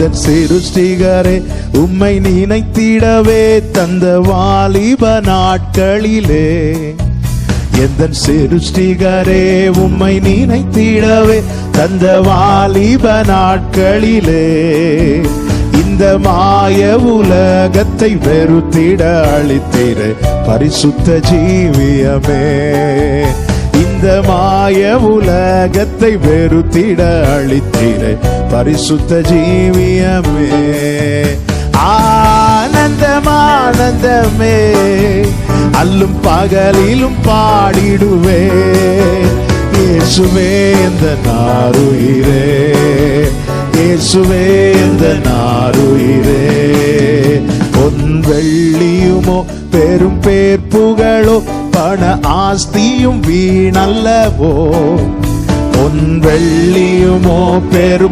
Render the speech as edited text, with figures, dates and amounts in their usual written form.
எந்தன் சிருஷ்டிகரே உம்மை நினைத்திடவே தந்த வாலிப நாட்களிலே, எந்தன் சிருஷ்டிகரே உம்மை நினைத்திடவே தந்த வாலிப நாட்களிலே, இந்த மாய உலகத்தை வெறுத்திட அளித்திட பரிசுத்த ஜீவியமே, இந்த மாய உலகத்தை வெறுத்திட அளித்திட பரிசுத்த ஜீவியமே. ஆனந்தம் ஆனந்தமே அல்லும் பகலிலும் பாடிடுவே, இயேசுவே இந்த நாருயிரே, இயேசுவே இந்த நாருயிரே. பொன் வெள்ளியுமோ பெரும் பேர் புகழோ பண ஆஸ்தியும் வீணல்லவோ, பொன் வெள்ளியுமோ பெரும்